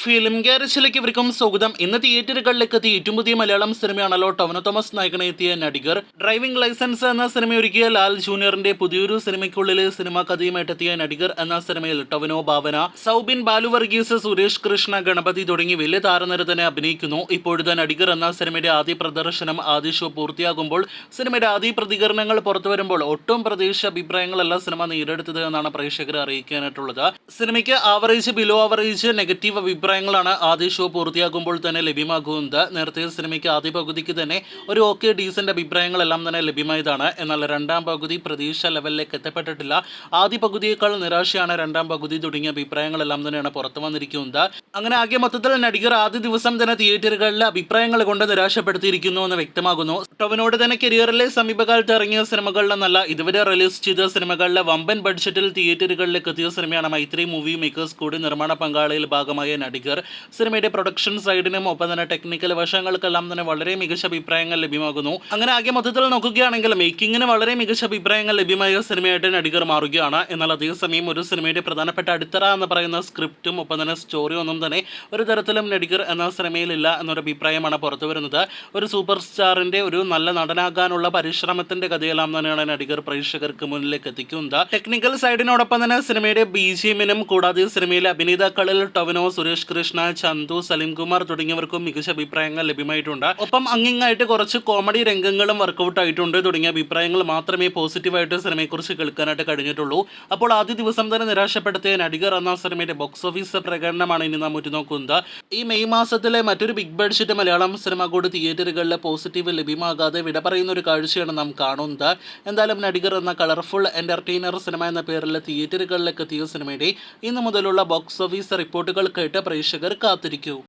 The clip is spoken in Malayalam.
ഫിലിം ഗാരേജിലേക്ക് ഇവർക്കും സ്വാഗതം. ഇന്ന് തിയേറ്ററുകളിലേക്ക് എത്തിയ ഏറ്റവും പുതിയ മലയാളം സിനിമയാണല്ലോ ടൊവിനോ തോമസ് നായകനെ എത്തിയ നടിഗർ. ഡ്രൈവിംഗ് ലൈസൻസ് എന്ന സിനിമ ഒരുക്കിയ ലാൽ ജൂനിയറിന്റെ പുതിയൊരു സിനിമയ്ക്കുള്ളിൽ സിനിമാ കഥയുമായിട്ടെത്തിയ നടിഗർ എന്ന സിനിമയിൽ ടൊവിനോ, ഭാവന, സൗബിൻ, ബാലു വർഗീസ്, സുരേഷ് കൃഷ്ണ, ഗണപതി തുടങ്ങി വലിയ താരനിര തന്നെ അഭിനയിക്കുന്നു. ഇപ്പോഴത്തെ നടിഗർ എന്ന സിനിമയുടെ ആദ്യ പ്രദർശനം, ആദ്യ ഷോ പൂർത്തിയാകുമ്പോൾ സിനിമയുടെ ആദ്യ പ്രതികരണങ്ങൾ പുറത്തു വരുമ്പോൾ ഒട്ടും പ്രതീക്ഷ അഭിപ്രായങ്ങളല്ല സിനിമ നേടിയെടുത്തത് എന്നാണ് പ്രേക്ഷകരെ അറിയിക്കാനായിട്ടുള്ളത്. സിനിമയ്ക്ക് ആവറേജ്, ബിലോ ആവറേജ്, നെഗറ്റീവ് അഭിപ്രായങ്ങളാണ് ആദ്യ ഷോ പൂർത്തിയാകുമ്പോൾ തന്നെ ലഭ്യമാകുന്നത്. നേരത്തെ സിനിമയ്ക്ക് ആദ്യ പകുതിക്ക് തന്നെ ഒരു ഓക്കെ ഡീസന്റ് അഭിപ്രായങ്ങളെല്ലാം തന്നെ ലഭ്യമായതാണ്. എന്നാൽ രണ്ടാം പകുതി പ്രതീക്ഷ ലെവലിലേക്ക് എത്തപ്പെട്ടിട്ടില്ല. ആദ്യ പകുതിയേക്കാൾ നിരാശയാണ് രണ്ടാം പകുതി തുടങ്ങിയ അഭിപ്രായങ്ങളെല്ലാം തന്നെയാണ് പുറത്തു വന്നിരിക്കുന്നത്. അങ്ങനെ ആകെ മൊത്തത്തിൽ നടിഗർ ആദ്യ ദിവസം തന്നെ തിയേറ്ററുകളിലെ അഭിപ്രായങ്ങൾ കൊണ്ട് നിരാശപ്പെടുത്തിയിരിക്കുന്നു എന്ന് വ്യക്തമാകുന്നു. ടൊവിനോയുടെ തന്നെ കരിയറിലെ സമീപകാലത്ത് ഇറങ്ങിയ സിനിമകളിലെന്നല്ല ഇതുവരെ റിലീസ് ചെയ്ത സിനിമകളിലെ വമ്പൻ ബഡ്ജറ്റിൽ തിയേറ്ററുകളിലേക്ക് എത്തിയ സിനിമയാണ് മൈത്രി മൂവി മേക്കേഴ്സ് കൂടി നിർമ്മാണ പങ്കാളിയിൽ ഭാഗമായ നടിഗർ. സിനിമയുടെ പ്രൊഡക്ഷൻ സൈഡിനും ഒപ്പം തന്നെ ടെക്നിക്കൽ വശങ്ങൾക്കെല്ലാം തന്നെ വളരെ മികച്ച അഭിപ്രായങ്ങൾ ലഭ്യമാകുന്നു. അങ്ങനെ ആകെ മൊത്തത്തിൽ നോക്കുകയാണെങ്കിൽ മേക്കിങ്ങിന് വളരെ മികച്ച അഭിപ്രായങ്ങൾ ലഭ്യമായ സിനിമയായിട്ട് നടിഗർ മാറുകയാണ്. എന്നാൽ അതേസമയം ഒരു സിനിമയുടെ പ്രധാനപ്പെട്ട അടിത്തറ എന്ന് പറയുന്ന സ്ക്രിപ്റ്റും ഒപ്പം തന്നെ സ്റ്റോറിയും ഒന്നും തന്നെ ഒരു തരത്തിലും നടിഗർ എന്ന സിനിമയിലില്ല എന്നൊരു അഭിപ്രായമാണ് പുറത്തു വരുന്നത്. ഒരു സൂപ്പർ സ്റ്റാറിന്റെ ഒരു നല്ല നടനാകാനുള്ള പരിശ്രമത്തിന്റെ കഥയെല്ലാം തന്നെയാണ് നടിഗർ പ്രേക്ഷകർക്ക് മുന്നിലേക്ക് എത്തിക്കുന്നത്. ടെക്നിക്കൽ സൈഡിനോടൊപ്പം തന്നെ സിനിമയുടെ BGM-നും കൂടാതെ സിനിമയിലെ അഭിനേതാക്കളിൽ ടൊവിനോ, സുരേഷ് കൃഷ്ണ, ചന്തു, സലീംകുമാർ തുടങ്ങിയവർക്കും മികച്ച അഭിപ്രായങ്ങൾ ലഭ്യമായിട്ടുണ്ട്. ഒപ്പം അങ്ങിങ്ങായിട്ട് കുറച്ച് കോമഡി രംഗങ്ങളും വർക്കൗട്ട് ആയിട്ടുണ്ട് തുടങ്ങിയ അഭിപ്രായങ്ങൾ മാത്രമേ പോസിറ്റീവായിട്ട് സിനിമയെക്കുറിച്ച് കേൾക്കാനായിട്ട് കഴിഞ്ഞിട്ടുള്ളൂ. അപ്പോൾ ആദ്യ ദിവസം തന്നെ നിരാശപ്പെടുത്തിയ നടിഗർ എന്ന സിനിമയുടെ ബോക്സ് ഓഫീസ് പ്രകടനമാണ് ഇനി നാം ഉറ്റുനോക്കുന്നത്. ഈ മെയ് മാസത്തിലെ മറ്റൊരു ബിഗ് ബഡ്ജറ്റ് മലയാളം സിനിമ കൂടി തിയേറ്ററുകളിലെ പോസിറ്റീവ് ലഭ്യമാകാതെ വിട പറയുന്ന ഒരു കാഴ്ചയാണ് നാം കാണുന്നത്. എന്തായാലും നടിഗർ എന്ന കളർഫുൾ എന്റർടൈനർ സിനിമ എന്ന പേരിൽ തിയേറ്ററുകളിലേക്ക് എത്തിയ സിനിമയുടെ ഇന്നു മുതലുള്ള ബോക്സ് ഓഫീസ് റിപ്പോർട്ടുകൾ കേട്ട് പ്രേക്ഷകർ കാത്തിരിക്കൂ.